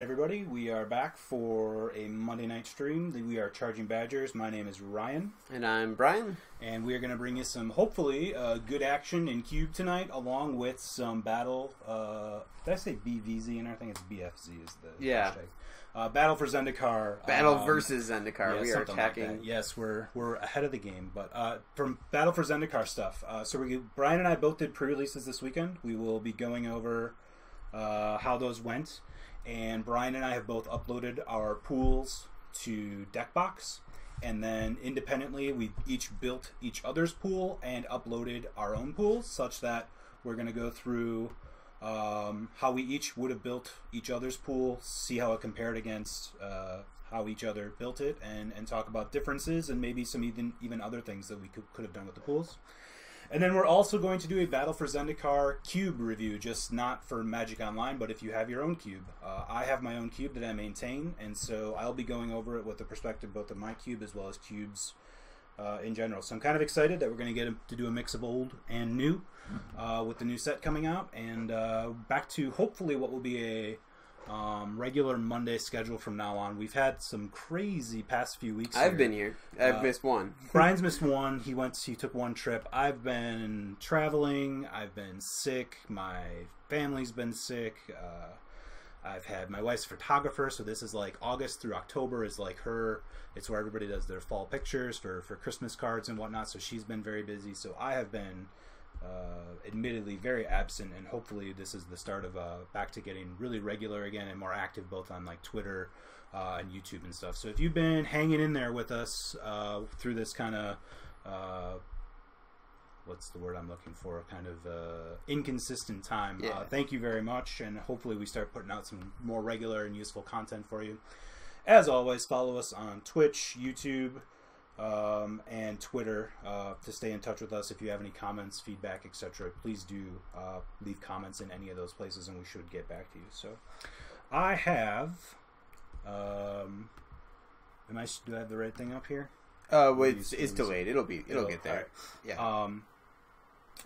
Everybody, we are back for a Monday night stream. We are Charging Badgers. My name is Ryan. And I'm Brian. And we are going to bring you some, hopefully, good action in Cube tonight, along with some battle. Did I say BVZ? And I think it's BFZ is the hashtag. Battle for Zendikar. Battle versus Zendikar. Yeah, we are attacking. Like yes, we're ahead of the game. But from Battle for Zendikar stuff. Brian and I both did pre-releases this weekend. We will be going over how those went. And Brian and I have both uploaded our pools to Deckbox, and then independently we each built each other's pool and uploaded our own pools, such that we're going to go through how we each would have built each other's pool, see how it compared against how each other built it, and talk about differences and maybe some even other things that we could have done with the pools. And then we're also going to do a Battle for Zendikar cube review, just not for Magic Online, but if you have your own cube. I have my own cube that I maintain, and so I'll be going over it with the perspective both of my cube as well as cubes in general. So I'm kind of excited that we're going to get to do a mix of old and new with the new set coming out, and back to hopefully what will be a regular Monday schedule from now on. We've had some crazy past few weeks. I've been here. I've missed one. Brian's missed one. He took one trip. I've been traveling. I've been sick. My family's been sick. I've had my wife's a photographer, so this is like August through October is like her. It's where everybody does their fall pictures for Christmas cards and whatnot. So she's been very busy. So I have been admittedly very absent, and hopefully this is the start of back to getting really regular again and more active both on like Twitter and YouTube and stuff. So if you've been hanging in there with us through this kind of what's the word I'm looking for, kind of inconsistent time, thank you very much, and hopefully we start putting out some more regular and useful content for you. As always, follow us on Twitch, YouTube, and Twitter to stay in touch with us. If you have any comments, feedback, etc., please do leave comments in any of those places, and we should get back to you. So, I have. Do I have the right thing up here? Well, it's delayed. It'll get there. Right. Yeah.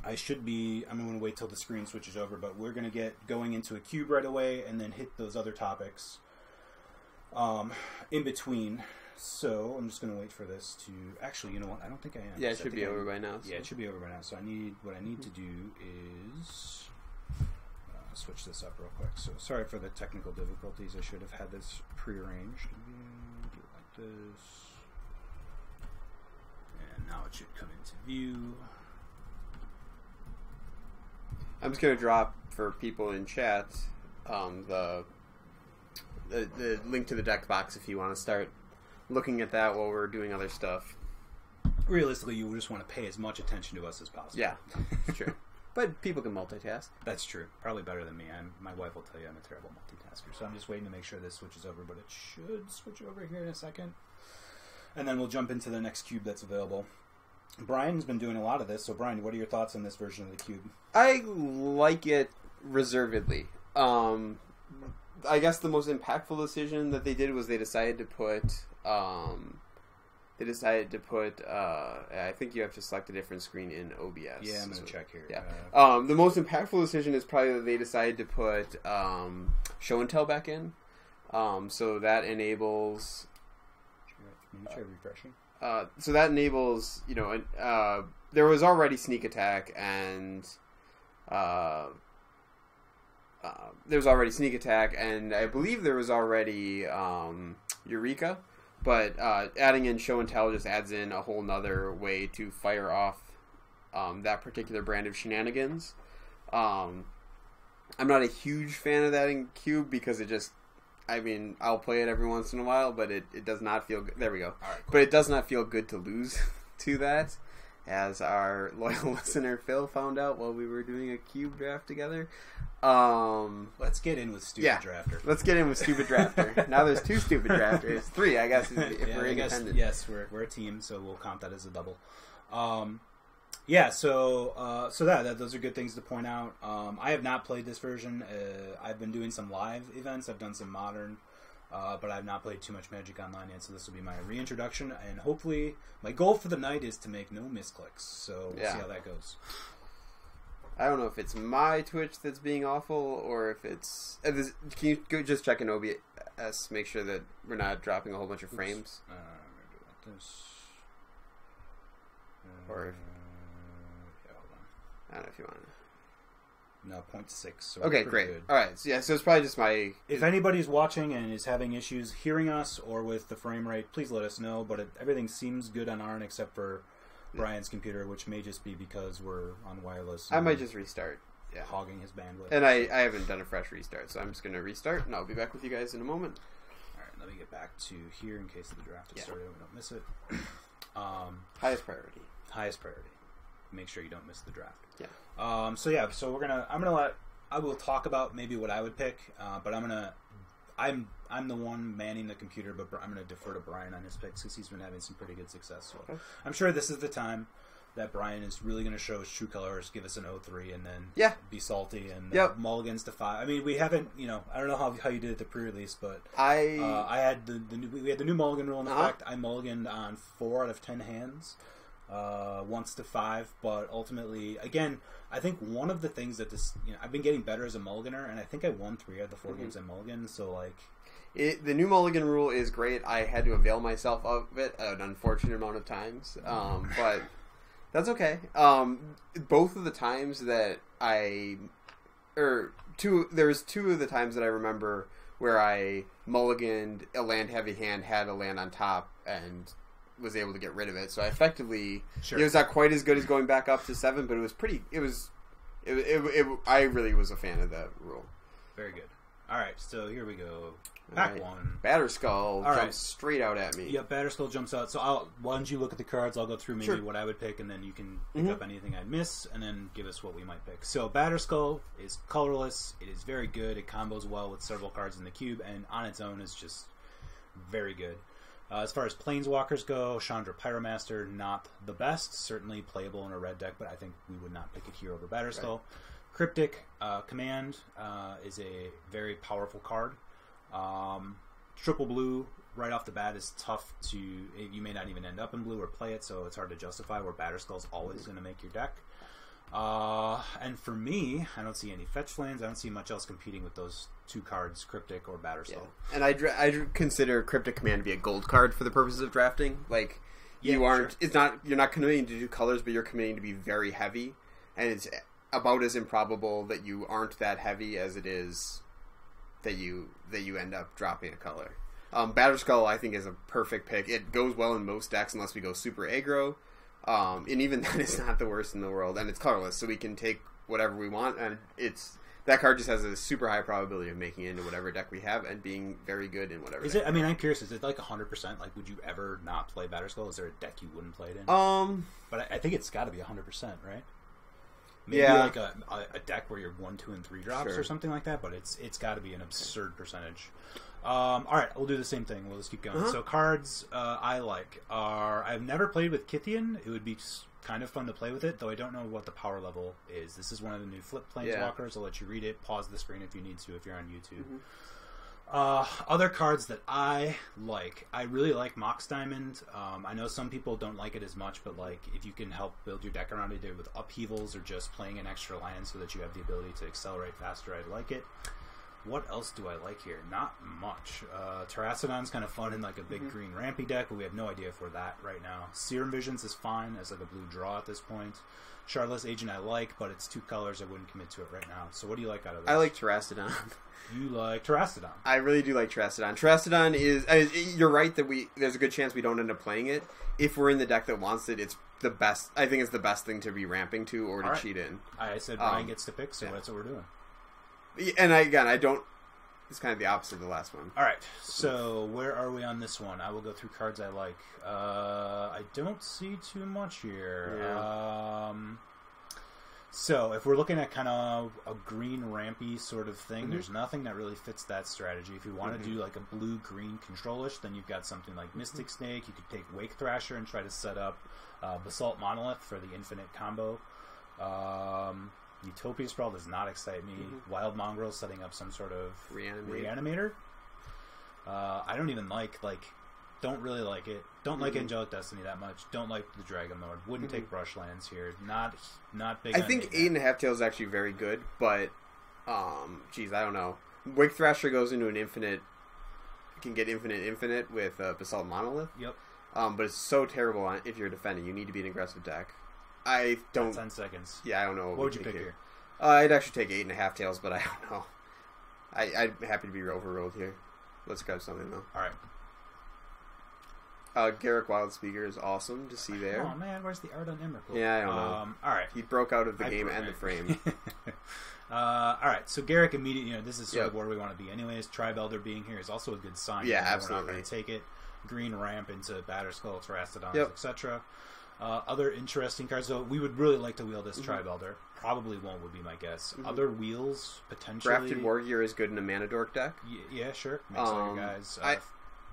I should be. I'm going to wait till the screen switches over, but we're going to get going into a cube right away, and then hit those other topics in between. So I'm just going to wait for this to... Actually, you know what? I don't think I am. Yeah, it should be over by now. Yeah, it should be over by now. So what I need to do is switch this up real quick. So sorry for the technical difficulties. I should have had this prearranged. Do it like this. And now it should come into view. I'm just going to drop for people in chat the link to the deck box if you want to start looking at that while we're doing other stuff. Realistically, you just want to pay as much attention to us as possible. Yeah, true. But people can multitask. That's true. Probably better than me. My wife will tell you I'm a terrible multitasker. So I'm just waiting to make sure this switches over, but it should switch over here in a second. And then we'll jump into the next cube that's available. Brian's been doing a lot of this. So Brian, what are your thoughts on this version of the cube? I like it reservedly. I guess the most impactful decision that they did was they decided to put... I think you have to select a different screen in OBS. Yeah, I'm going to check here. Yeah. The most impactful decision is probably that they decided to put show and tell back in. So that enables... Maybe try refreshing. So that enables, there was already sneak attack and... I believe there was already Eureka, but adding in show and tell just adds in a whole nother way to fire off that particular brand of shenanigans. I'm not a huge fan of that in Cube because it just, I'll play it every once in a while, but it does not feel good. There we go. All right, cool. But it does not feel good to lose to that, as our loyal listener Phil found out while we were doing a Cube draft together. Let's get in with Stupid Drafter. Let's get in with Stupid Drafter. Now there's two Stupid Drafters. Three, I guess, if we're independent. Yes, we're a team, so we'll count that as a double. So those are good things to point out. I have not played this version. I've been doing some live events. I've done some modern, but I've not played too much Magic Online yet, so this will be my reintroduction, and hopefully my goal for the night is to make no misclicks, so we'll see how that goes. I don't know if it's my Twitch that's being awful or if it's... can you go just check in OBS, make sure that we're not dropping a whole bunch of frames? I'm going to do it like this. Or if... yeah, hold on. I don't know if you want to... No, 0.6. So okay, great. Good. All right. So, yeah, so it's probably just my... If anybody's watching and is having issues hearing us or with the frame rate, please let us know. But everything seems good on our end except for Brian's computer, which may just be because we're on wireless. I might just restart. Yeah. Hogging his bandwidth. And I haven't done a fresh restart, so I'm just going to restart, and I'll be back with you guys in a moment. All right, let me get back to here in case the draft is started and we don't miss it. Highest priority. Highest priority. Make sure you don't miss the draft. Yeah. So I will talk about maybe what I would pick, but I'm the one manning the computer, but I'm gonna defer to Brian on his picks because he's been having some pretty good success. So I'm sure this is the time that Brian is really gonna show his true colors, give us an 0-3, and then be salty and mulligans to 5. I mean, we haven't, I don't know how you did it the pre-release, but I had we had the new mulligan rule in effect. I mulliganed on 4 out of 10 hands. Once to 5, but ultimately, again, I think one of the things that this, I've been getting better as a mulliganer, and I think I won 3 out of the 4 games I mulliganed, so like... the new mulligan rule is great. I had to avail myself of it an unfortunate amount of times, but that's okay. Both of the times that there's 2 of the times that I remember where I mulliganed a land heavy hand, had a land on top, and was able to get rid of it. So I effectively, it was not quite as good as going back up to 7, but it was pretty. I really was a fan of that rule. Very good. All right, so here we go. Pack 1. Batterskull jumps straight out at me. Yep, Batterskull jumps out. So why don't you look at the cards? I'll go through maybe what I would pick, and then you can pick up anything I'd miss, and then give us what we might pick. So Batterskull is colorless. It is very good. It combos well with several cards in the cube, and on its own is just very good. As far as Planeswalkers go, Chandra Pyromaster, not the best. Certainly playable in a red deck, but I think we would not pick it here over Batterskull. Right. Cryptic Command is a very powerful card. Triple blue right off the bat is tough to... You may not even end up in blue or play it, so it's hard to justify, where Batterskull's always going to make your deck. And for me, I don't see any fetch lands. I don't see much else competing with those 2 cards, Cryptic or Batterskull. Yeah. And I consider Cryptic Command to be a gold card for the purposes of drafting. Like, you aren't... Sure. You're not committing to do colors, but you're committing to be very heavy. And it's about as improbable that you aren't that heavy as it is that you end up dropping a color. Batterskull, I think, is a perfect pick. It goes well in most decks unless we go super aggro. And even that is not the worst in the world. And it's colorless, so we can take whatever we want. And that card just has a super high probability of making it into whatever deck we have and being very good in whatever deck. I mean, I'm curious, is it like 100%? Like, would you ever not play Batterskull? Is there a deck you wouldn't play it in? But I think it's got to be 100%, right? Maybe like a deck where you're 1, 2, and 3 drops or something like that, but it's got to be an absurd percentage. All right, we'll do the same thing. We'll just keep going. So cards I like are... I've never played with Kythian. It would be kind of fun to play with it, though I don't know what the power level is. This is one of the new flip Planeswalkers. I'll let you read it. Pause the screen if you need to, if you're on YouTube. Other cards that I like. I really like Mox Diamond. I know some people don't like it as much, but like if you can help build your deck around it with upheavals or just playing an extra land so that you have the ability to accelerate faster, I like it. What else do I like here? Not much. Terracodon's kind of fun in like a big green rampy deck, but we have no idea for that right now. Serum Visions is fine as like a blue draw at this point. Shardless Agent I like, but it's 2 colors. I wouldn't commit to it right now. So what do you like out of this? I like Terracodon. You like Terracodon. I really do like Terracodon. Terracodon is... you're right that there's a good chance we don't end up playing it. If we're in the deck that wants it, it's the best... I think it's the best thing to be ramping to or to cheat in. I said Brian gets to pick, so that's what we're doing. And I don't... It's kind of the opposite of the last one. All right, so where are we on this one? I will go through cards I like. I don't see too much here. Yeah. So if we're looking at kind of a green rampy sort of thing, there's nothing that really fits that strategy. If you want to do like a blue-green controlish, then you've got something like Mystic Snake. You could take Wake Thrasher and try to set up Basalt Monolith for the infinite combo. Utopia Sprawl does not excite me. Wild Mongrel setting up some sort of reanimator. I don't even like Don't really like it. Don't like Angelic Destiny that much. Don't like the Dragon Lord. Wouldn't take Brushlands here. Not big. I think 8.5 Tails is actually very good, but geez, I don't know. Wake Thrasher goes into an infinite. Can get infinite with Basalt Monolith. Yep. But it's so terrible if you're defending. You need to be an aggressive deck. I don't. 10 seconds. Yeah, I don't know. What would you pick here? I'd actually take 8.5 Tails, but I don't know. I'm happy to be overruled here. Let's grab something though. All right. Garrick Wildspeaker is awesome to see there. Oh man, where's the art on Emrakul? Yeah, I don't know. All right. He broke out of the game and the frame. All right, so Garrick immediately, this is sort of where we want to be. Anyways, Tribe Elder being here is also a good sign. Yeah, We're absolutely. not going to take it. Green ramp into Batterskull, Terastodons, Yep. etc. Other interesting cards, though, we would really like to wheel this Tribe Elder. Probably won't, would be my guess. Other wheels, potentially. Grafted War Gear is good in a Mana Dork deck. Yeah, sure. Makes all your guys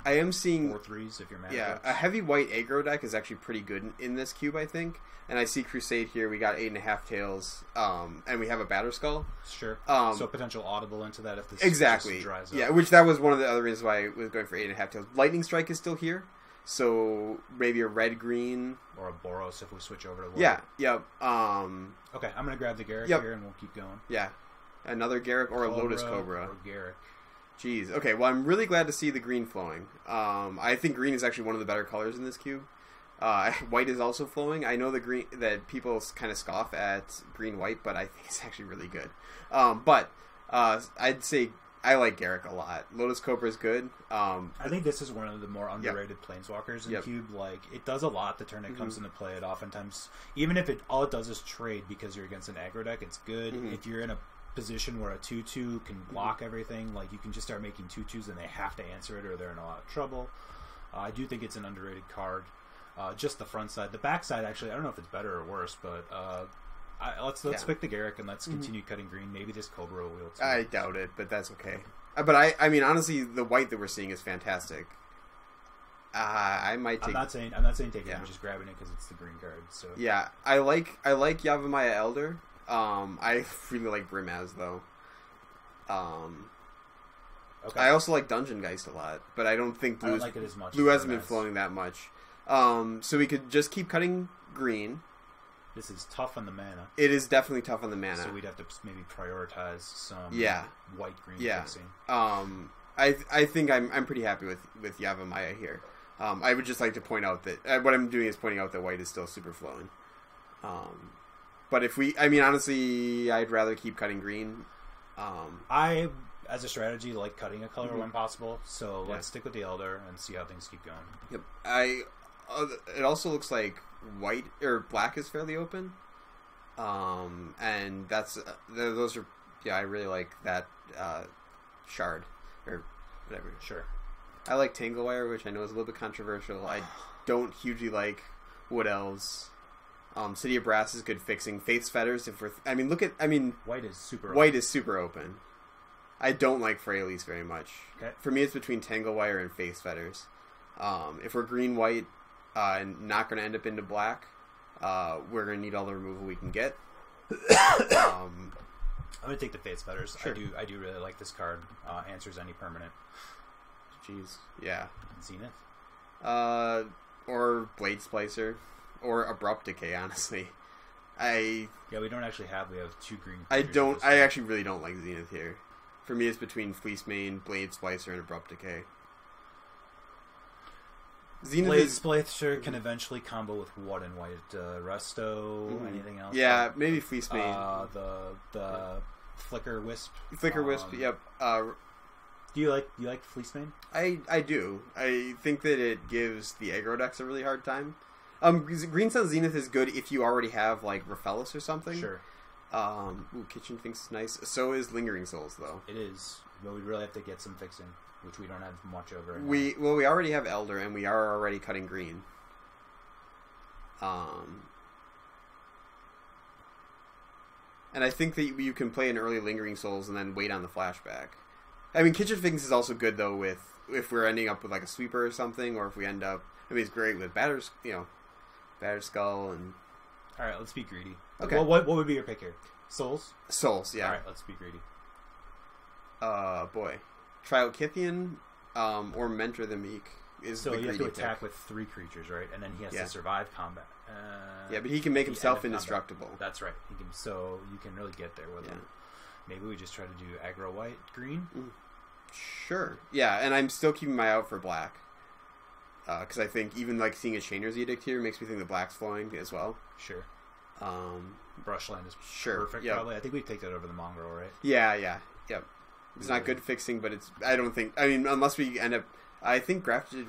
I am seeing 4/3s if you're mad. Yeah, a heavy white aggro deck is actually pretty good in this cube, I think. And I see Crusade here. We got 8.5 Tails, and we have a Batterskull. Sure. So potential audible into that if this exactly just dries up. Yeah, which that was one of the other reasons why I was going for 8.5 Tails. Lightning Strike is still here, so maybe a red green or a Boros if we switch over to white. Yeah. Yep. Okay, I'm gonna grab the Garrick here and we'll keep going. Yeah, another Garrick or a Lotus Cobra or Garrick. Jeez. Okay. Well, I'm really glad to see the green flowing. I think green is actually one of the better colors in this cube. White is also flowing. I know that people kind of scoff at green-white, but I think it's actually really good. But I'd say I like Garrick a lot. Lotus Cobra is good. I think this is one of the more underrated planeswalkers in Cube. Like, it does a lot the turn it comes into play. It oftentimes, even if all it does is trade because you're against an aggro deck, it's good. If you're in a position where a 2/2 can block everything, like, you can just start making 2/2s and they have to answer it or they're in a lot of trouble. I do think it's an underrated card. Just the front side. The back side, actually, I don't know if it's better or worse, but let's pick the Garrick and let's continue cutting green. Maybe this Cobra will wheel too. I doubt it, but that's okay. But I mean, honestly, the white that we're seeing is fantastic. I might take. I'm not saying take it. I'm just grabbing it because it's the green card. So yeah, I like Yavimaya Elder. I really like Brimaz though. Okay. I also like Dungeon Geist a lot, but I don't think I don't like it as much. Blue hasn't been flowing that much. So we could just keep cutting green. This is tough on the mana. It is definitely tough on the mana. So we'd have to maybe prioritize some white green fixing. I think I'm pretty happy with Yavimaya here. I would just like to point out that what I'm doing is pointing out that white is still super flowing. But honestly, I'd rather keep cutting green. I, as a strategy, like cutting a color when possible. So let's stick with the Elder and see how things keep going. Yep. It also looks like white or black is fairly open. And those are I really like that shard or whatever. Sure. I like Tanglewire, which I know is a little bit controversial. I don't hugely like Wood Elves. City of Brass is good fixing. Faith's Fetters. white is super. White is super open. I don't like Freyalise very much. Okay. For me, it's between Tanglewire and Faith's Fetters. If we're green-white and not going to end up into black, we're going to need all the removal we can get. I'm going to take the Faith's Fetters. Sure. I do really like this card. Answers any permanent. Jeez. Yeah. Zenith. Or Blade Splicer. Or Abrupt Decay, honestly. We don't actually have... We have two green... I actually really don't like Zenith here. For me, it's between Fleece Mane, Blade Splicer, and Abrupt Decay. Blade Splicer can eventually combo with what and white? Resto? Anything else? Yeah, maybe Fleece Mane. The Flicker Wisp. Flicker Wisp, yep. Do you like Fleece Mane? I do. I think that it gives the aggro decks a really hard time. Green Sun Zenith is good if you already have like Raphellis or something. Sure. Kitchen thinks it's nice. So is Lingering Souls though. It is, but we'd really have to get some fixing, which we don't have much over. Right we already have Elder, and we are already cutting green. And I think that you can play an early Lingering Souls and then wait on the flashback. I mean, Kitchen Finks is also good though if we're ending up with like a sweeper or something, or if we end up. It's great with Batterskull and. All right, let's be greedy. Okay. Well, what would be your pick here? Souls. Souls, yeah. All right, let's be greedy. Boy, try out Kythian, or Mentor the Meek. is So the you have greedy to attack pick. with 3 creatures, right? And then he has Yeah. to survive combat. Yeah, but he can make the himself end of combat. indestructible. That's right. He can. So you can really get there with him. Maybe we just try to do aggro white, green. Sure. Yeah, and I'm still keeping my eye out for black. Because I think even like seeing a Chainer's Edict here makes me think the black's flowing as well. Sure. Um, Brushland is Sure, perfect. yep. Probably. I think we take that over the Mongrel, right? yep. It's not good fixing, but it's. I don't think. I mean, unless we end up. I think grafted.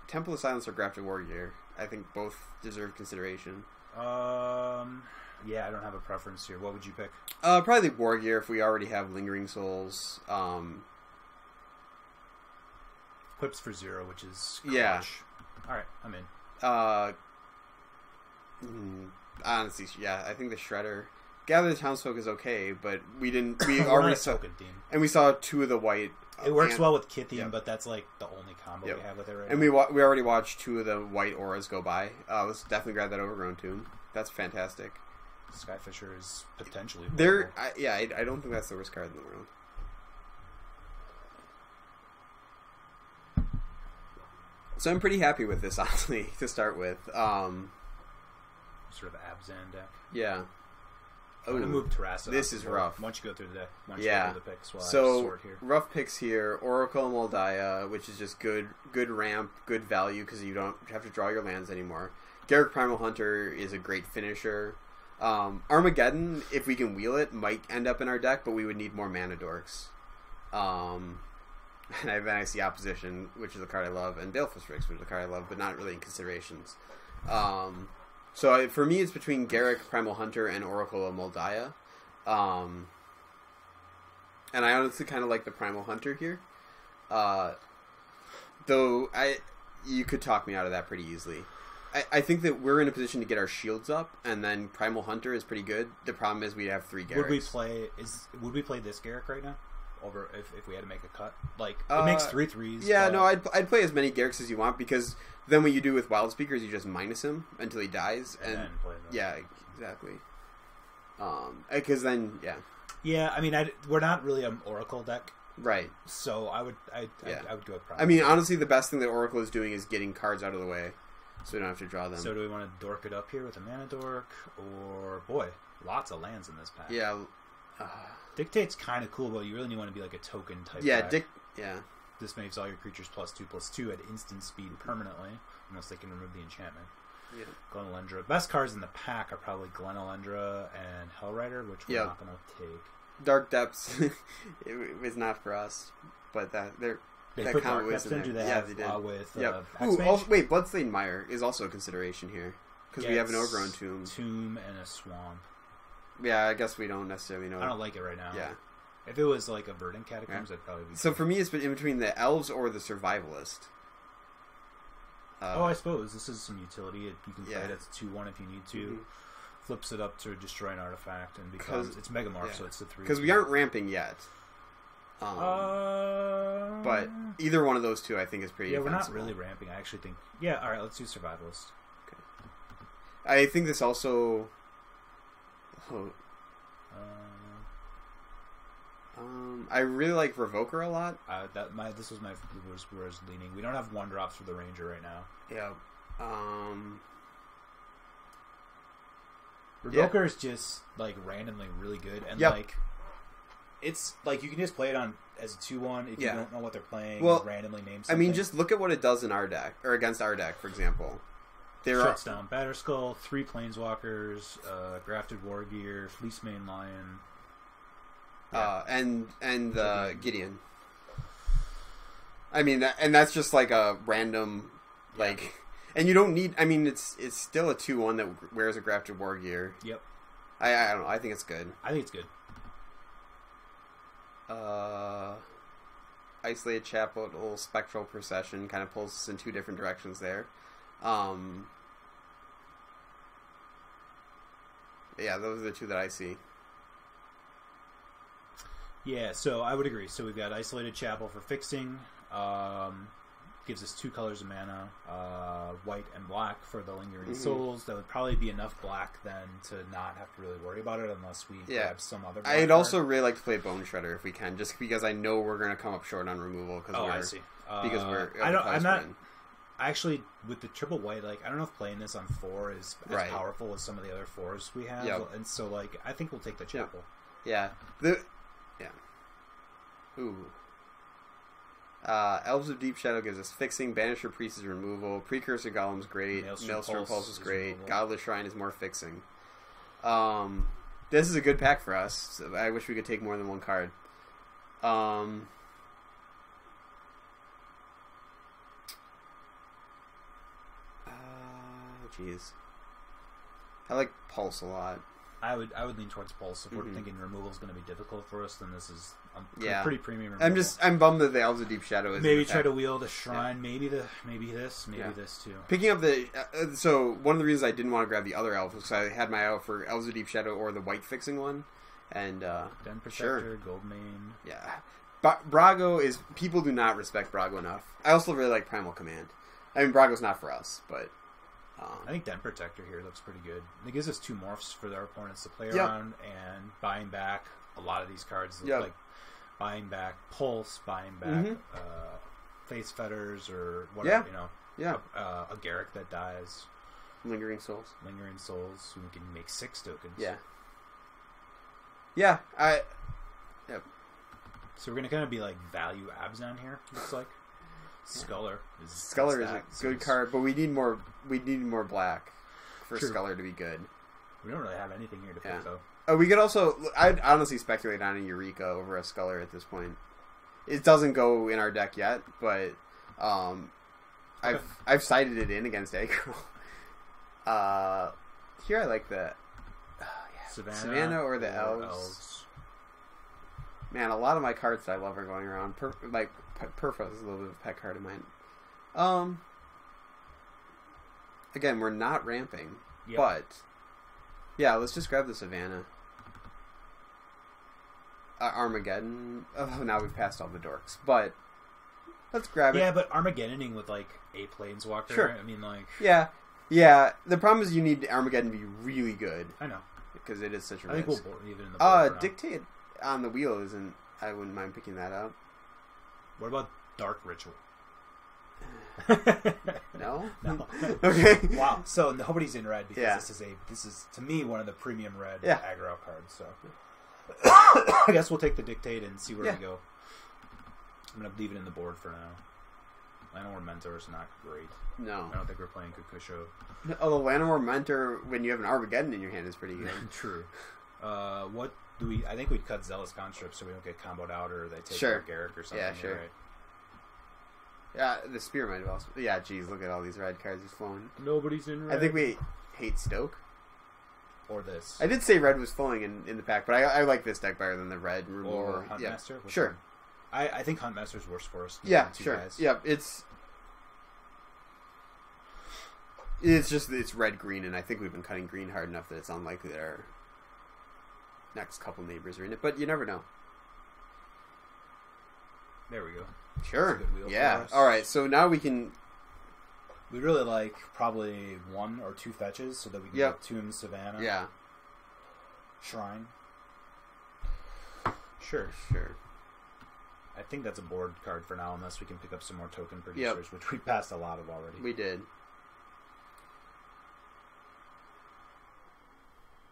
Temple of Silence or grafted Wargear. I think both deserve consideration. Yeah, I don't have a preference here. What would you pick? Probably Wargear if we already have Lingering Souls. Quips for 0, which is Yeah. clutch. All right, I'm in. Honestly, yeah, I think the Shredder. Gather the Townsfolk is okay, but we didn't. We We're already on a saw, token theme. and we saw 2 of the white. It works and- well with Kit theme, Yep. but that's like the only combo Yep. we have with it right And now. we already watched 2 of the white auras go by. Let's definitely grab that Overgrown Tomb. That's fantastic. Skyfisher is potentially There, playable. I don't think that's the worst card in the world. So I'm pretty happy with this, honestly, to start with. Sort of Abzan deck. Yeah. I'm going to move Terrassa. This is rough. Why don't you go through the deck? Why don't Yeah. you go through the picks while I So sort here? rough picks here: Oracle Moldaya, which is just good ramp, good value because you don't have to draw your lands anymore. Garruk Primal Hunter is a great finisher. Armageddon, if we can wheel it, might end up in our deck, but we would need more mana dorks. And then I see Opposition, which is a card I love, and Baleful Strix, which is a card I love, but not really in considerations. For me, it's between Garruk, Primal Hunter, and Oracle of Moldaya. And I honestly kind of like the Primal Hunter here. Though you could talk me out of that pretty easily. I think that we're in a position to get our shields up, and then Primal Hunter is pretty good. The problem is we have 3 Garruks. Would we play this Garruk right now? Over if we had to make a cut, like it makes 3/3s. Yeah, no, I'd play as many Garruks as you want because then what you do with Wild Speakers, you just minus him until he dies, and then play them. Yeah, exactly. Because then Yeah, I mean, we're not really an Oracle deck, right. so I would go with Primal. I mean, honestly, the best thing that Oracle is doing is getting cards out of the way, so we don't have to draw them. So do we want to dork it up here with a mana dork, or boy, lots of lands in this pack? Yeah. Dictate's kind of cool, but you really want to be like a token type. Yeah, deck. Yeah. This makes all your creatures +2/+2 at instant speed permanently, unless they can remove the enchantment. Yeah. Glenelendra. Best cards in the pack are probably Glenelendra and Hellrider, which we're not going to take. Dark Depths is not for us, but that put combo Dark is Depths in in, there. do they Yeah, have they did. with Yep. Axemage? Wait, Bloodstained Mire is also a consideration here because we have an Overgrown Tomb. Tomb and a Swamp. Yeah, I guess we don't necessarily know. I don't like it right now. Yeah. If it was like a Verdant Catacombs, I'd probably be... So for me, it's been in between the Elves or the Survivalist. I suppose. This is some utility. You can play it as 2/1 if you need to. Mm-hmm. Flips it up to destroy an artifact and becomes... It's Megamorph, so it's the 3. Because we aren't ramping yet. But either one of those two, I think, is pretty we're not defensible. really ramping. I actually think... Yeah, alright, let's do Survivalist. Okay. I think this also... I really like Revoker a lot. This was where I was leaning. We don't have 1-drops for the Ranger right now. Yeah. Revoker is just like randomly really good, and like it's like you can just play it on as a 2/1 if you don't know what they're playing. Well, randomly name something. I mean, just look at what it does in our deck or against our deck, for example. Shuts down Batterskull, 3 Planeswalkers, Grafted Wargear, Fleecemane Lion, and Gideon. I mean, that's just like a random like. And you don't need... I mean, it's still a 2/1 that wears a Grafted Wargear. Yep. I don't know. I think it's good. I think it's good. Isolated Chapel, little Spectral Procession kind of pulls us in 2 different directions there. Yeah, those are the 2 that I see. Yeah, so I would agree. So we've got Isolated Chapel for fixing. Gives us 2 colors of mana, white and black for the Lingering Souls. That would probably be enough black then to not have to really worry about it unless we grab some other black I'd card. also really like to play Bone Shredder if we can, just because I know we're going to come up short on removal. I see. Because we're... Actually, with the triple white, like I don't know if playing this on 4 is as Right. powerful as some of the other 4s we have, Yep. and so like I think we'll take the chapel. Yeah. Ooh. Elves of Deep Shadow gives us fixing. Banisher Priest is removal. Precursor Golem's great. Maelstrom Pulse is great. removal. Godless Shrine is more fixing. This is a good pack for us. So I wish we could take more than one card. Jeez. I like Pulse a lot. I would lean towards Pulse if we're Mhm. thinking removal is going to be difficult for us. Then this is Yeah. pretty premium. Removal. I'm bummed that the Elves of Deep Shadow is maybe in the try pack. to wield a shrine. Maybe this too. Picking up the so one of the reasons I didn't want to grab the other elf was because I had my eye out for Elves of Deep Shadow or the white fixing one, and Den Protector, sure. Goldmane. yeah, Brago is people do not respect Brago enough. I also really like Primal Command. I mean, Brago's not for us, but I think Den Protector here looks pretty good. It gives us 2 morphs for our opponents to play Yep. around, and buying back a lot of these cards, Yep. like buying back Pulse, buying back Mhm. Face Fetters, or whatever, yeah, a Garrick that dies, Lingering Souls. Lingering Souls, so we can make 6 tokens. Yeah, So we're gonna kind of be like value Abzan here. Looks like Sculler is Sculler is a that, so good it's- card, but we need more. We need more black for True. Sculler to be good. We don't really have anything here to Yeah. pick though. We could also. I'd honestly speculate on a Eureka over a Sculler at this point. It doesn't go in our deck yet, but I've sided it in against aggro. Here I like the Savannah or the Elves. Man, a lot of my cards that I love are going around. Perfos is a little bit of a pet card of mine. Again, we're not ramping, Yep. but yeah, let's just grab the Savannah. Armageddon. Oh, now we've passed all the dorks, but let's grab it. Yeah, but Armageddoning with like a Planeswalker. Sure. I mean, like Yeah. The problem is you need Armageddon to be really good I know. because it is such a I think risk. we'll leave it in the board for now. Dictate on the wheel isn't. I wouldn't mind picking that up. What about Dark Ritual? No. No. Okay. Wow. So nobody's in red because Yeah. this is to me one of the premium red Yeah. aggro cards. So I guess we'll take the Dictate and see where we go. I'm gonna leave it in the board for now. Llanowar Mentor is not great. No. I don't think we're playing Kukusho. Although Llanowar Mentor, when you have an Armageddon in your hand, is pretty good. True. What do we? I think we'd cut Zealous Conscript so we don't get comboed out, or they take Sure. Garrick or something. Yeah, sure. Right? Yeah, the Spear might have also. Yeah, geez, look at all these red cards just flowing. Nobody's in red. I think we hate Stoke. or this. I did say red was flowing in the pack, but I like this deck better than the red removal. Or Yeah. Huntmaster. Which Sure. one? I think Huntmaster's worse for us. than Yeah, the two sure. guys. Yeah, it's just red green, and I think we've been cutting green hard enough that it's unlikely that our next couple neighbors are in it. But you never know. There we go. Sure. That's a good wheel Yeah. for us. All right. So now we can. We really like probably 1 or 2 fetches so that we can Yep. get Tomb, Savannah, Yeah. Shrine. Sure. Sure. I think that's a board card for now, unless we can pick up some more token producers, which we passed a lot of already. We did.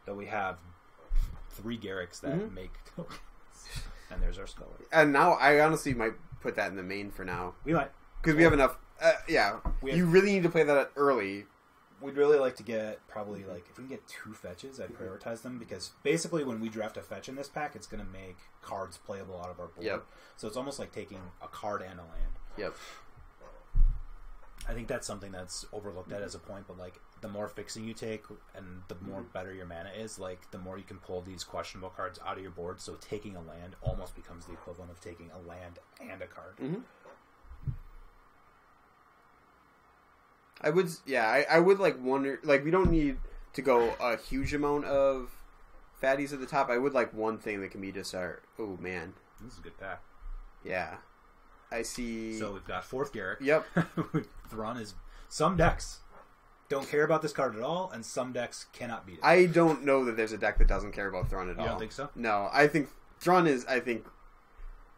Though we have 3 Garricks that Mhm. make tokens. And there's our Sculler. And now I honestly might put that in the main for now We might. because we have enough. Yeah. We have- You really need to play that early. We'd really like to get probably like if we can get 2 fetches, I'd prioritize them because basically when we draft a fetch in this pack, it's going to make cards playable out of our board. Yep. So it's almost like taking a card and a land. Yep. I think that's something that's overlooked at as a point, but like the more fixing you take and the more better your mana is, like the more you can pull these questionable cards out of your board. So taking a land almost becomes the equivalent of taking a land and a card. Mm-hmm. I would, yeah, I would like wonder, like we don't need to go a huge amount of fatties at the top. I would like one thing that can be just our, oh man, This is a good pack. yeah, I see. So we've got 4th Garrick. Yep. Thrawn is some decks don't care about this card at all, and some decks cannot beat it. I don't know that there's a deck that doesn't care about Thrawn at all. You don't think so? No, I think Thrawn is,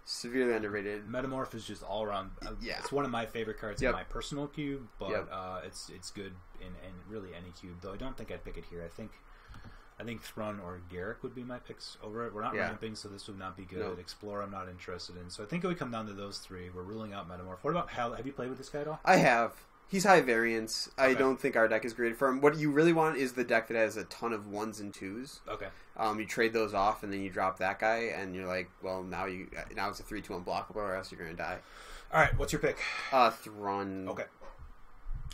Severely underrated. Metamorph is just all around. Yeah. It's one of my favorite cards in my personal cube, but it's good in really any cube. Though I don't think I'd pick it here. I think Thrun or Garrick would be my picks over it. We're not ramping, so this would not be good. Nope. Explore, I'm not interested in. So I think it would come down to those three. We're ruling out Metamorph. What about Hal? Have you played with this guy at all? I have. He's high variance. Okay. I don't think our deck is great for him. What you really want is the deck that has a ton of 1s and 2s. Okay. You trade those off, and then you drop that guy, and you're like, well, now it's a 3/2 unblockable, or else you're going to die. All right, what's your pick? Thrun. Okay.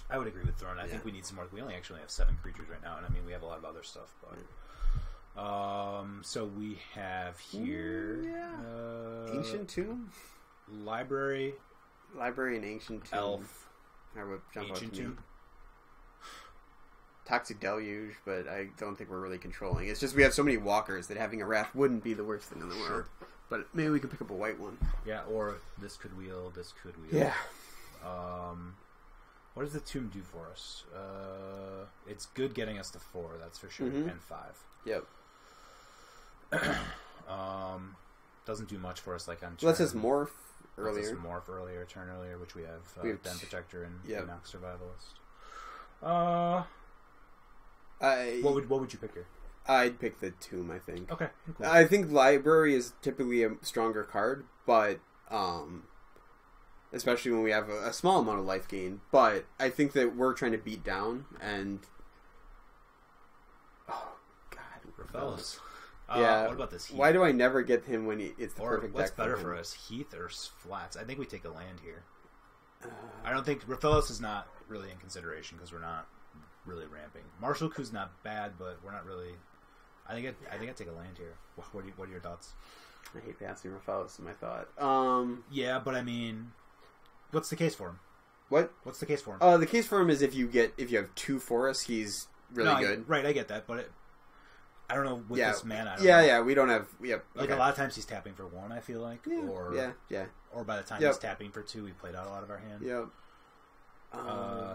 I would agree with Thrun. I think we need some more. We only actually have 7 creatures right now, and I mean, we have a lot of other stuff, but... so we have here... Ancient Tomb? Library. And Ancient Tomb. Elf. Ancient Tomb. Toxic Deluge, but I don't think we're really controlling. It's just we have so many walkers that having a Wrath wouldn't be the worst thing in the world. But maybe we could pick up a white one. Yeah, or this could wheel, this could wheel. Yeah. What does the Tomb do for us? It's good getting us to 4, that's for sure, and 5. Yep. Doesn't do much for us like on turn. Let's just morph earlier. Turn earlier, which we have Den Protector and Enoch Survivalist. What would you pick here? I'd pick the Tomb, I think. Okay, cool. I think Library is typically a stronger card, but especially when we have a small amount of life gain. But I think that we're trying to beat down and Fellas. Yeah. What about this Heath? Why do I never get him when it's the perfect what's deck better for him? for us, Heath or Flats? I think we take a land here. I don't think Raphaelos is not really in consideration because we're not really ramping. Marshall Ku's not bad, but we're not really. I think I'd take a land here. What are your thoughts? I hate passing Raphaelos, is my thought. Yeah, but I mean, what's the case for him? What's the case for him? The case for him is if you have 2 forests, he's really good. I get that, but I don't know with this mana. We don't have. Like a lot of times he's tapping for 1. I feel like, or by the time he's tapping for 2, we played out a lot of our hand. Yep.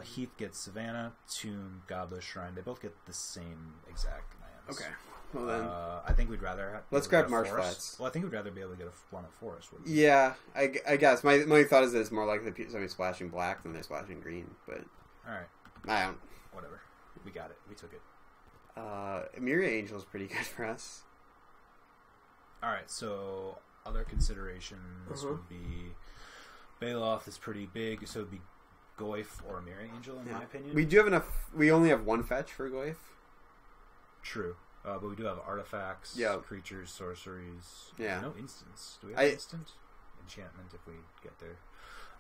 Heath gets Savannah, Tomb, Goblet, Shrine. They both get the same exact lands. Okay. Well then, I think we'd rather. Let's grab Marsh Flats. Well, I think we'd rather be able to get one of Forest. Yeah, I guess my thought is that it's more likely somebody splashing black than they're splashing green. But all right, I don't. Whatever. We got it. We took it. Myria Angel is pretty good for us. All right, so other considerations would be Baloth is pretty big, so it'd be Goyf or Myria Angel in my opinion. We do have enough. We only have 1 fetch for Goyf. True, but we do have artifacts, creatures, sorceries. Yeah, no instants. Do we have instant enchantment if we get there?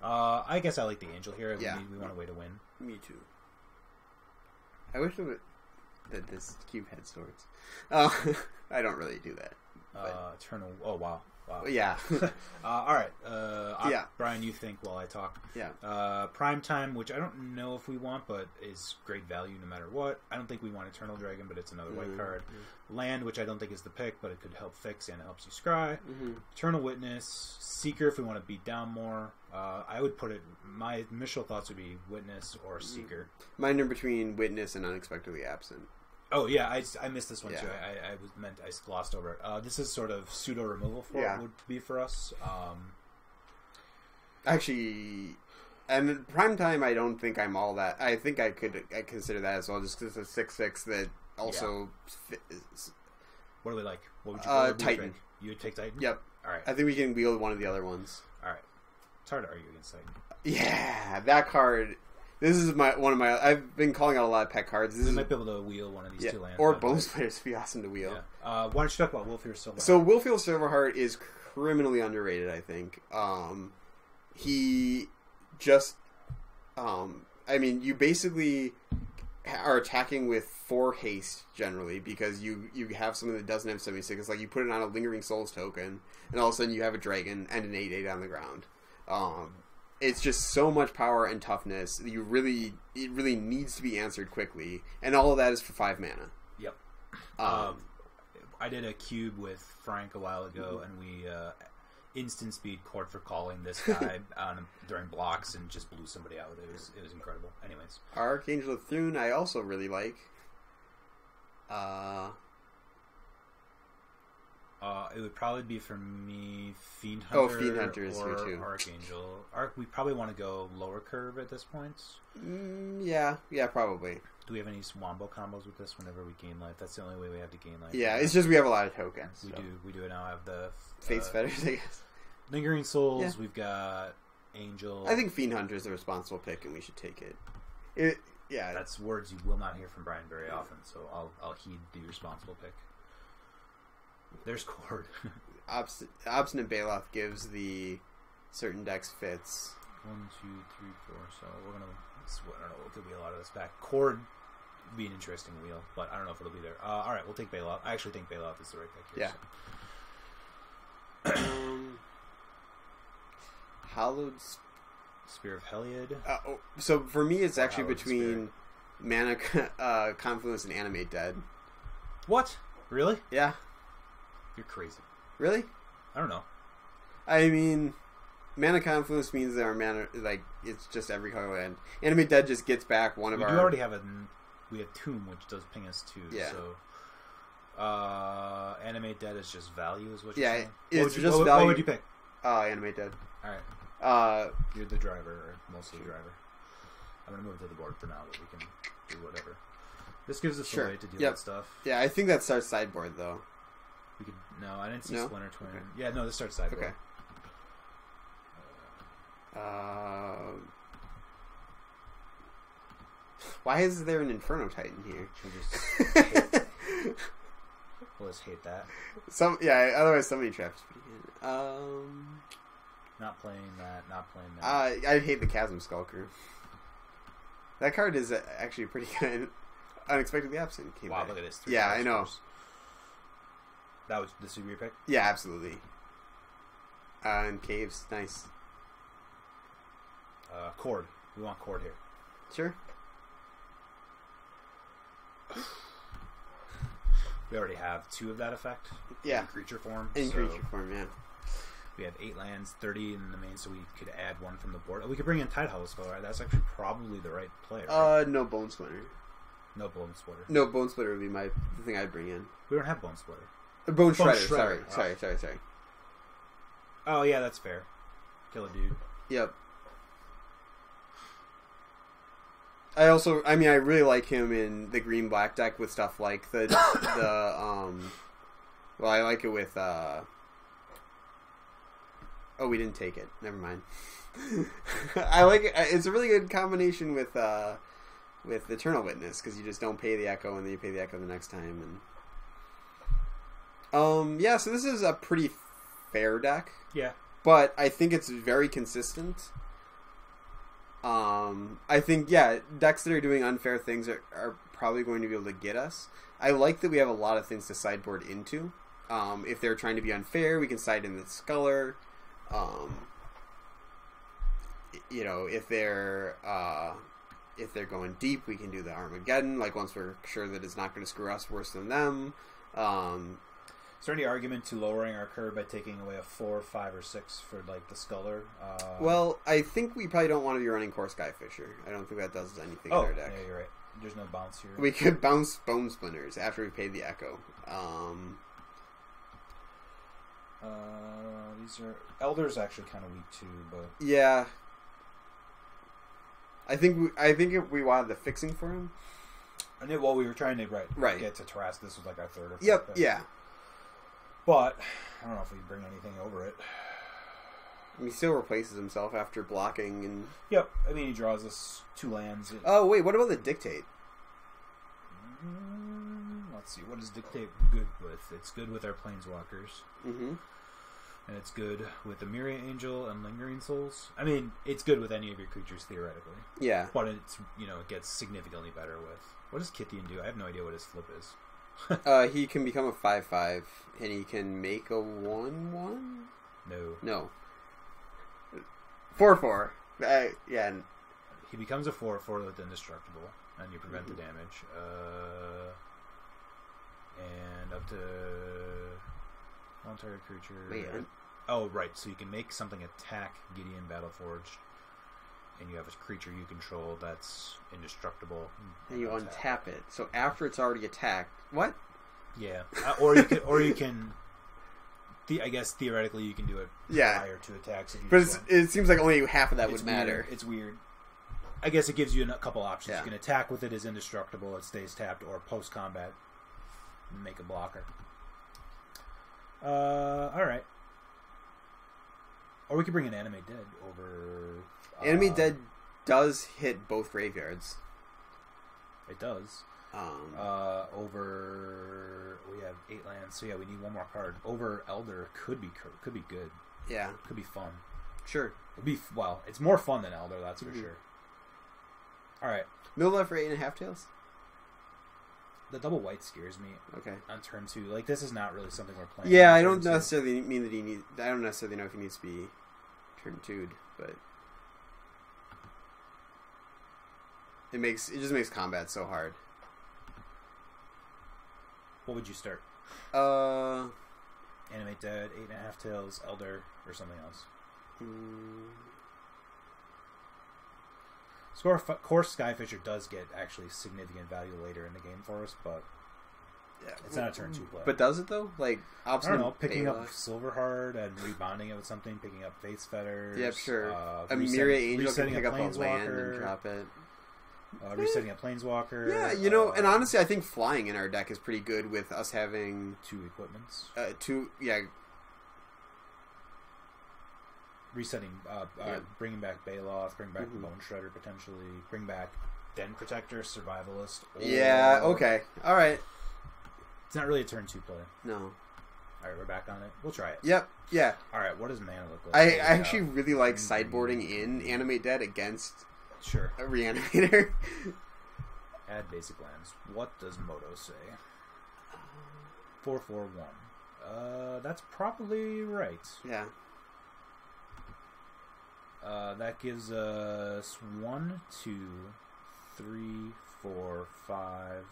I guess I like the Angel here. Yeah, we want a way to win. Me too. I wish that this cube had swords. I don't really do that. Eternal. Oh wow. Yeah. All right. Brian, you think while I talk. Yeah. Prime Time, which I don't know if we want, but is great value no matter what. I don't think we want Eternal Dragon, but it's another white card. Land, which I don't think is the pick, but it could help fix and it helps you scry. Eternal Witness, Seeker if we want to beat down more. I would put it. My initial thoughts would be Witness or Seeker. Mine are between Witness and Unexpectedly Absent. Oh yeah, I missed this one too. I glossed over it. This is sort of pseudo removal for it would be for us. Actually, and Prime Time, I don't think I'm all that. I think I consider that as well, just because it's a 6/6 that also. What do we like? What would you? Titan. You would take Titan. Yep. All right. I think we can wield one of the other ones. All right. It's hard to argue against Titan. Yeah, that card. This is one of my. I've been calling out a lot of pet cards. We might be able to wheel one of these 2 lands. Or Bones Players would be awesome to wheel. Yeah. Why don't you talk about Wolfear Silverheart? So Wolfear Silverheart is criminally underrated, I think. He just. I mean, you basically are attacking with 4 haste generally because you have something that doesn't have 76. It's like you put it on a Lingering Souls token, and all of a sudden you have a dragon and an 8/8 on the ground. It's just so much power and toughness. It really needs to be answered quickly, and all of that is for 5 mana. Yep. I did a cube with Frank a while ago, and we instant speed court for calling this guy during blocks and just blew somebody out. It was incredible. Anyways, Archangel of Thune I also really like. It would probably be for me Fiend Oh, Hunter, Fiend Hunter is or here too. Archangel. We probably want to go lower curve at this point. Yeah, probably. Do we have any wombo combos with this whenever we gain life? That's the only way we have to gain life. Yeah, it's just we have a lot of tokens. We do now have the Face Fetters, I guess. Lingering Souls. Yeah. We've got Angel. I think Fiend Hunter is the responsible pick, and we should take it. Yeah, That's words you will not hear from Brian very often, so I'll heed the responsible pick. There's Cord. Obstinate Baloth gives the certain decks fits. 1, 2, 3, 4. So we're gonna. I don't know. It could be a lot of this back. Cord would be an interesting wheel, but I don't know if it'll be there. All right, we'll take Baloth. I actually think Baloth is the right pick here. Yeah. Hallowed Spear of Heliod. So for me, it's actually Hallowed between Mana Confluence and Animate Dead. What? Really? Yeah. You're crazy. Really? I don't know. I mean, Mana Confluence means there are mana, like, it's just every color land. Animate Dead just gets back one of We our... do already have we have Tomb, which does ping us too. Yeah. So, Animate Dead is just value, is what you're Yeah, saying? it's just what value. would you pick? Animate Dead. All right. You're the driver, or mostly the driver. I'm going to move to the board for now, but we can do whatever. This gives us a way to do that stuff. Yeah, I think that starts sideboard, though. We could. No, I didn't see No? Splinter Twin. Okay. Yeah, no, this starts sideboard. Okay. Why is there an Inferno Titan here? We'll just hate that. Otherwise somebody traps pretty good. Not playing that. Not playing that. I hate the Chasm Skulker. That card is actually pretty good. Unexpectedly Absent came Wow, back. look at this. Yeah, I know. This would be your pick? Yeah, absolutely. And Caves, nice. Cord. We want Cord here. Sure. We already have 2 of that effect. Yeah. In creature form. In creature form, yeah. We have 8 lands, 30 in the main, so we could add 1 from the board. We could bring in Tidehollow Skull, right? That's actually probably the right play, right? No Bone Splitter. No Bone Splitter. No, Bone Splitter would be the thing I'd bring in. We don't have Bone Splitter. Bone Shredder, sorry. Oh, yeah, that's fair. Kill a dude. Yep. I really like him in the green-black deck with stuff like I like it with, we didn't take it. Never mind. I like it. It's a really good combination with Eternal Witness, because you just don't pay the Echo, and then you pay the Echo the next time, and... so this is a pretty fair deck. Yeah. But I think it's very consistent. I think, decks that are doing unfair things are probably going to be able to get us. I like that we have a lot of things to sideboard into. If they're trying to be unfair, we can side in the Sculler. If they're going deep, we can do the Armageddon. Like, once we're sure that it's not going to screw us worse than them. Is there any argument to lowering our curve by taking away a 4, 5, or 6 for like the Sculler? Well, I think we probably don't want to be running Core Skyfisher. I don't think that does anything in our deck. Yeah, you're right. There's no bounce here. We could bounce Bone Splinters after we paid the Echo. These are Elder's actually kind of weak too, but yeah. I think if we wanted the fixing for him. And we were trying to get to Tarrasque. This was like our 3rd or 4th. Yep. Pick. Yeah. But I don't know if we bring anything over it. He still replaces himself after blocking and. Yep. I mean, he draws us 2 lands. Oh wait, what about the Dictate? Let's see. What is Dictate good with? It's good with our Planeswalkers. Mm-hmm. And it's good with the Myria Angel and Lingering Souls. I mean, it's good with any of your creatures theoretically. Yeah. But it's it gets significantly better with. What does Kithian do? I have no idea what his flip is. He can become a 5/5, and he can make a 1/1. No. 4/4. Yeah. He becomes a 4/4 with indestructible, and you prevent the damage. And up to one target creature. Wait. Oh, right. So you can make something attack Gideon Battleforged, and you have a creature you control that's indestructible. And you untap it. So after it's already attacked, what? Yeah. Or you can I guess theoretically you can do it prior to attacks. If you but it seems like only half of that would matter. Weird. It's weird. I guess it gives you a couple options. Yeah. You can attack with it as indestructible, it stays tapped, or post combat, make a blocker. All right. Or we could bring an Animate Dead over. Animate Dead does hit both graveyards. It does. Over we have 8 lands, so yeah, we need one more card. Over Elder could be good. Yeah, could be fun. Sure, it'd be it's more fun than Elder, that's for sure. All right, mill that for 8.5 tails. The double white scares me. Okay, on turn 2, like this is not really something we're playing. Yeah, I don't necessarily mean that he needs. I don't necessarily know if he needs to be turn 2'd, but it just makes combat so hard. What would you start? Animate Dead, 8.5 tails, Elder, or something else. Course Skyfisher does get actually significant value later in the game for us, but it's not a turn 2 play. But does it though? Like, I don't know, picking up Silverheart and rebonding it with something, picking up Faith's Fetters. Yep, sure. A Myriad Angel can pick up a land and drop it. Resetting a Planeswalker. Yeah, and honestly, I think flying in our deck is pretty good with us having 2 equipments. Resetting, bringing back Baloth, bring back Bone Shredder potentially, bring back Den Protector, Survivalist. Okay, all right. It's not really a turn 2 play. No. All right, we're back on it. We'll try it. Yep. Yeah. All right. What does mana look like? I actually really like sideboarding in Animate Dead against a Reanimator. Add basic lands. What does Moto say? 4/4/1. That's probably right. Yeah. That gives us 1, 2, 3, 4, 5,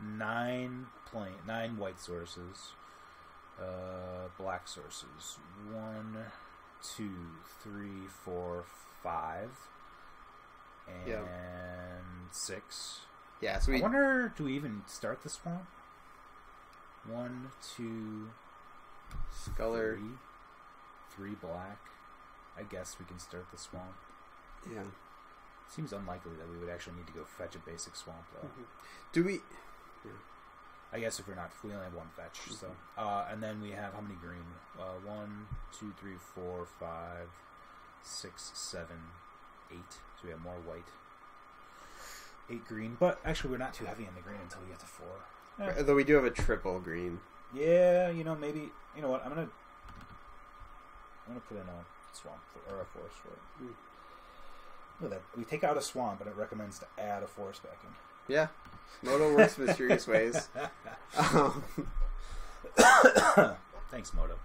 9 white sources. Black sources. 1, 2, 3, 4, 5, and 6. Yeah. So I wonder, do we even start the swamp? 1, 2, Sculler, 3 black. I guess we can start the swamp. Yeah. Seems unlikely that we would actually need to go fetch a basic swamp, though. Do we? Yeah. I guess if we only have 1 fetch. So, and then we have how many green? 1, 2, 3, 4, 5, 6, 7, 8. So we have more white. 8 green, but actually we're not too heavy on the green until we get to 4. Yeah. Though we do have a triple green. Yeah, maybe. You know what? I'm gonna put in a swamp or a forest for it. Look at that. We take out a swamp, and it recommends to add a forest back in. Yeah. Moto works mysterious ways. Thanks, Moto.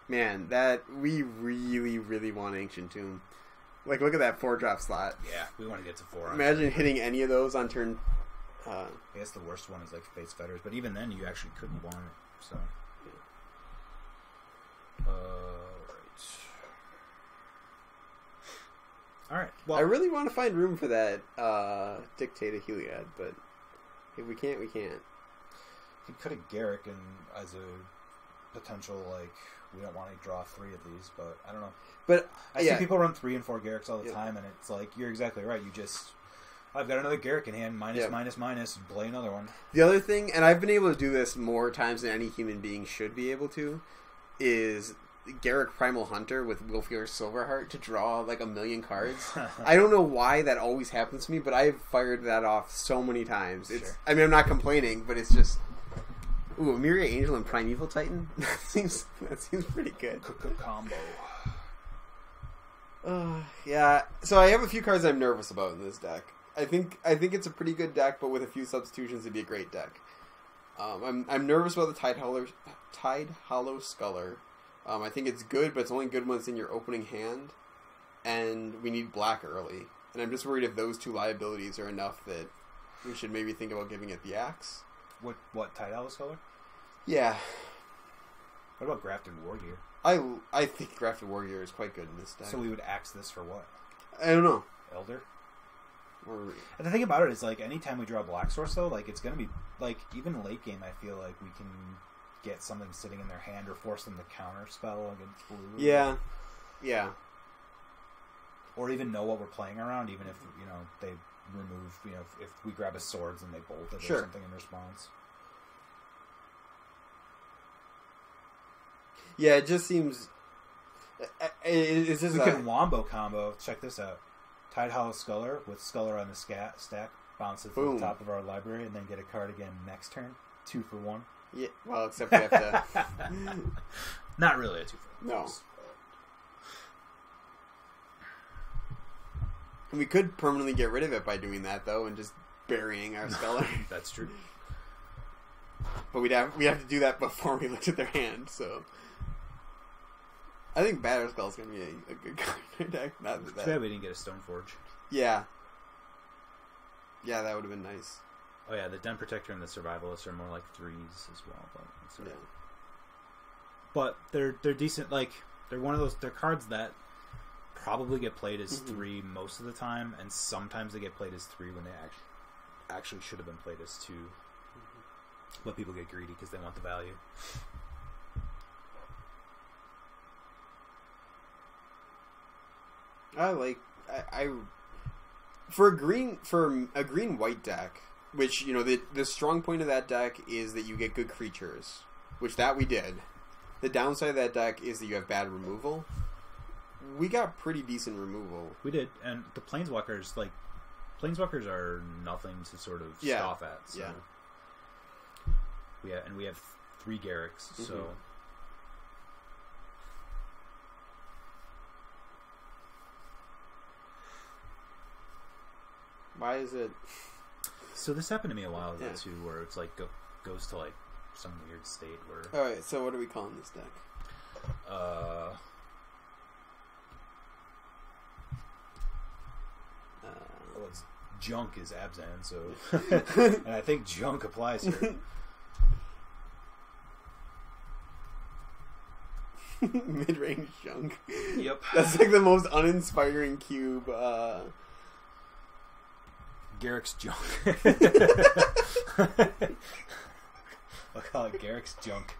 Man, that we really, really want Ancient Tomb. Like, look at that 4-drop slot. Yeah, we want to get to 4. Imagine hitting any of those on turn. I guess the worst one is like Faith's Fetters, but even then, you actually couldn't want it. So. All right. Well, I really want to find room for that Dictate of Heliod, but if we can't, we can't. You could have Garrick as a potential, like, we don't want to draw 3 of these, but I don't know. But I see people run 3 and 4 Garricks all the time, and it's like, you're exactly right. You just, I've got another Garrick in hand, minus, and play another one. The other thing, and I've been able to do this more times than any human being should be able to, is Garrick Primal Hunter with Wilfier Silverheart to draw like 1,000,000 cards. I don't know why that always happens to me, but I've fired that off so many times. I mean, I'm not complaining, but it's just, ooh, a Myriad Angel and Primeval Titan? that seems pretty good. Combo. Yeah, so I have a few cards I'm nervous about in this deck. I think it's a pretty good deck, but with a few substitutions, it'd be a great deck. I'm nervous about the Tide Hollow Sculler. I think it's good, but it's only good when it's in your opening hand, and we need black early. And I'm just worried if those 2 liabilities are enough that we should maybe think about giving it the axe. What Tide Hollow Sculler? Yeah. What about Grafted Wargear? I think Grafted Wargear is quite good in this deck. So we would axe this for what? I don't know. Elder? And the thing about it is, like, anytime we draw a black source, though, like, it's going to be, like, even late game, I feel like we can get something sitting in their hand or force them to counter spell against blue. Yeah. Yeah. Or even know what we're playing around, even if, they remove, if we grab a swords and they bolt it Sure. or something in response. Yeah, it just seems... It's just We can wombo combo. Check this out. Tide Hollow Sculler with Sculler on the stack, bounce it to Boom. the top of our library, and then get a card again next turn. 2 for 1. Yeah, well, except we have to... Not really a 2 for 1. No. We could permanently get rid of it by doing that, though, and just burying our Sculler. That's true. But we have to do that before we looked at their hand, so... I think Batter Skull's going to be a good card in our deck. Not that. Too bad we didn't get a Stoneforge. Yeah. Yeah, that would have been nice. Oh yeah, the Den Protector and the Survivalists are more like 3s as well, but it's Yeah. But they're decent. Like they're one of those. They're cards that probably get played as 3 most of the time, and sometimes they get played as 3 when they actually should have been played as 2. But people get greedy because they want the value. I for a green white deck, which the strong point of that deck is that you get good creatures, which that we did. The downside of that deck is that you have bad removal. We got pretty decent removal. We did, and the Planeswalkers are nothing to sort of scoff at. So. Yeah. We have 3 Garricks, so. Why is it? So this happened to me a while ago Yeah. too, where it's like goes to like some weird state where. All right. So what are we calling this deck? Well, it's junk is Abzan, so and I think junk applies here. Mid-range junk. Yep. That's like the most uninspiring cube. Garrick's junk. I'll call it Garrick's junk.